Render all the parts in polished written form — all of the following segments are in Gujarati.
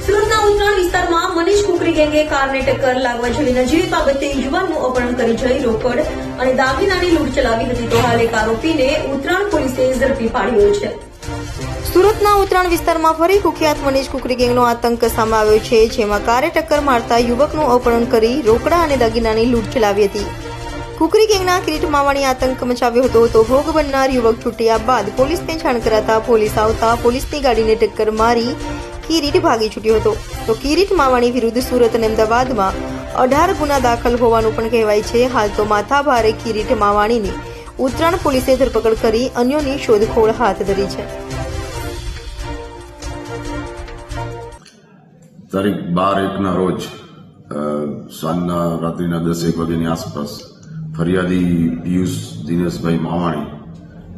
સુરતના ઉત્તરાણ વિસ્તારમાં મનીષ કુકરી ગેંગે કારને ટક્કર લાગવા જઈ નજીવી બાબતે યુવાનનું અપહરણ કરી જઈ રોકડ અને દાગીનાની લૂંટ ચલાવી હતી તો હાલ એક આરોપીને ઉત્તરાણ પોલીસે ઝડપી પાડ્યો છે। સુરતના ઉત્તરાણ વિસ્તારમાં ફરી કુખ્યાત મનીષ કુકરી ગેંગનો આતંક સામે આવ્યો છે, જેમાં કારે ટક્કર મારતા યુવકનું અપહરણ કરી રોકડા અને દાગીનાની લૂંટ ચલાવી હતી। કુકરી ગેંગના કિરીટ માવાણી આતંક મચાવ્યો હતો તો ભોગ બનનાર યુવક છૂટ્યા બાદ પોલીસને જાણ કરાતા પોલીસ આવતા પોલીસની ગાડીને ટક્કર મારી કિરીટ ભાગી છૂટ્યો હતો તો કિરીટ માવાણી વિરુદ્ધ સુરત અને અમદાવાદમાં 18 ગુના દાખલ હોવાનું પણ કહેવાય છે। હાલ તો માથાભારે કિરીટ માવાણીની ઉત્તરાણ પોલીસે ધરપકડ કરી અન્યોની શોધખોળ હાથ ધરી છે। તારીખ 12/1 રોજ સાંજના રાત્રિના 10-1 વાગ્યાની આસપાસ ફરિયાદી પિયુષ દિનેશભાઈ માવાણી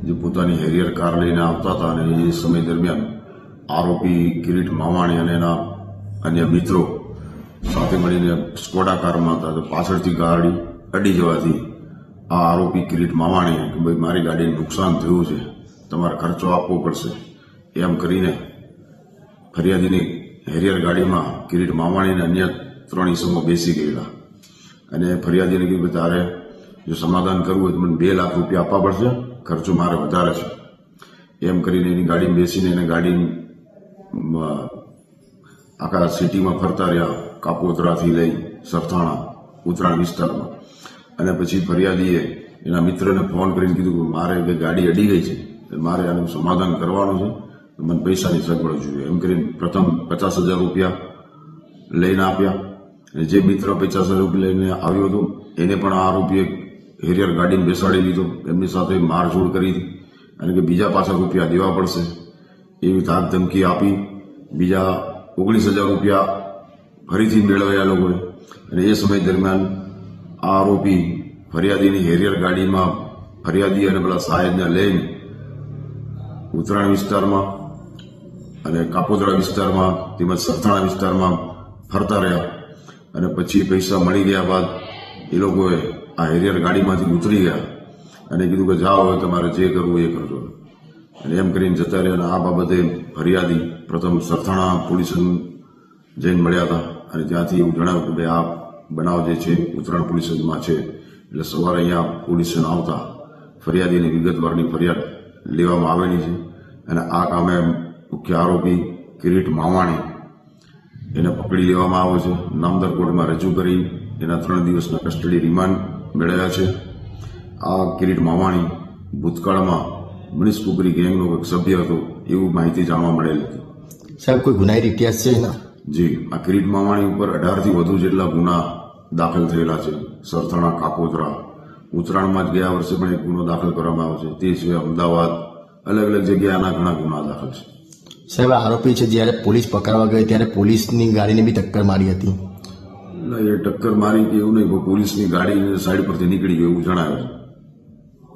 જે પોતાની હેરિયર કાર લઈને આવતા હતા અને એ સમય દરમિયાન આરોપી કિરીટ માવાણી અને એના અન્ય મિત્રો સાથે મળીને સ્કોડા કારમાં હતા તો પાછળથી ગાડી અડી જવાથી આ આરોપી કિરીટ માવાણીએ કે ભાઈ મારી ગાડીને નુકસાન થયું છે, તમારે ખર્ચો આપવો પડશે એમ કરીને ફરિયાદીની હેરિયર ગાડીમાં કિરીટ માવાણી અને અન્ય 3 ઈસમો બેસી ગયેલા અને ફરિયાદીને કીધું કે તારે જો સમાધાન કરવું હોય તો મને 2 લાખ રૂપિયા આપવા પડશે, ખર્ચો મારે વધારે છે એમ કરીને એની ગાડીમાં બેસીને એને ગાડી આખા સિટીમાં ફરતા રહ્યા, કાપોદ્રાથી લઈ સરથાણા ઉત્તરાણ વિસ્તારમાં। અને પછી ફરિયાદીએ એના મિત્રને ફોન કરીને કીધું કે મારે ગાડી અડી ગઈ છે, મારે આનું સમાધાન કરવાનું છે, મને પૈસાની સગવડ જોઈએ એમ કરીને પ્રથમ 50,000 રૂપિયા લઈને આપ્યા અને જે મિત્ર 50,000 રૂપિયા લઈને આવ્યો હતો એને પણ આ આરોપીએ હેરિયર ગાડીને બેસાડી લીધો, એમની સાથે મારઝૂડ કરી અને કે બીજા પાછા રૂપિયા દેવા પડશે એવી ધાક ધમકી આપી બીજા 19,000 રૂપિયા ફરીથી મેળવ્યા લોકોએ। અને એ સમય દરમિયાન આ આરોપી ફરિયાદીની હેરિયર ગાડીમાં ફરિયાદી અને પેલા સાહેબને લઈને ઉત્તરાણ વિસ્તારમાં અને કાપોદ્રા વિસ્તારમાં તેમજ સરથાણા વિસ્તારમાં ફરતા રહ્યા અને પછી પૈસા મળી ગયા બાદ એ લોકોએ આ હેરિયર ગાડીમાંથી ઉતરી ગયા અને કીધું કે જાઓ હવે તમારે જે કરવું એ કરજો અને એમ કરીને જતા રહ્યા। અને આ બાબતે ફરિયાદી પ્રથમ સરથાણા પોલીસ જઈને મળ્યા હતા અને ત્યાંથી એવું જણાવ્યું કે ભાઈ આ બનાવ જે છે ઉત્તરાણ પોલીસમાં છે, એટલે સવારે અહીંયા પોલીસ આવતા ફરિયાદીની વિગતવારની ફરિયાદ લેવામાં આવેલી છે અને આ કામે મુખ્ય આરોપી કિરીટ માવાણી એને પકડી લેવામાં આવ્યો છે, નામદાર કોર્ટમાં રજૂ કરી એના 3 દિવસના કસ્ટડી રિમાન્ડ મેળવ્યા છે। આ કિરીટ માવાણી ભૂતકાળમાં મનીષ કુકરી ગેંગનો એક સભ્ય હતો એવું માહિતી જાણવા મળેલ હતી। સાહેબ કોઈ ગુનાહિત ઇતિહાસ છે એના? જી, આ કિરીટ માવાણી ઉપર 18થી વધુ જેટલા ગુના દાખલ થયેલા છે। સરથાણા, કાપોદ્રા, ઉત્તરાયણમાં જ ગયા વર્ષે પણ એક ગુનો દાખલ કરવામાં આવ્યો છે, તે સિવાય અમદાવાદ અલગ અલગ જગ્યાએ આના ઘણા ગુના દાખલ છે। સાહેબ આરોપી છે જ્યારે પોલીસ પકડવા ગઈ ત્યારે પોલીસની ગાડીને બી ટક્કર મારી હતી? એ ટક્કર મારી કે એવું નહીં, પોલીસની ગાડી સાઈડ પરથી નીકળી ગઈ એવું જણાવે છે।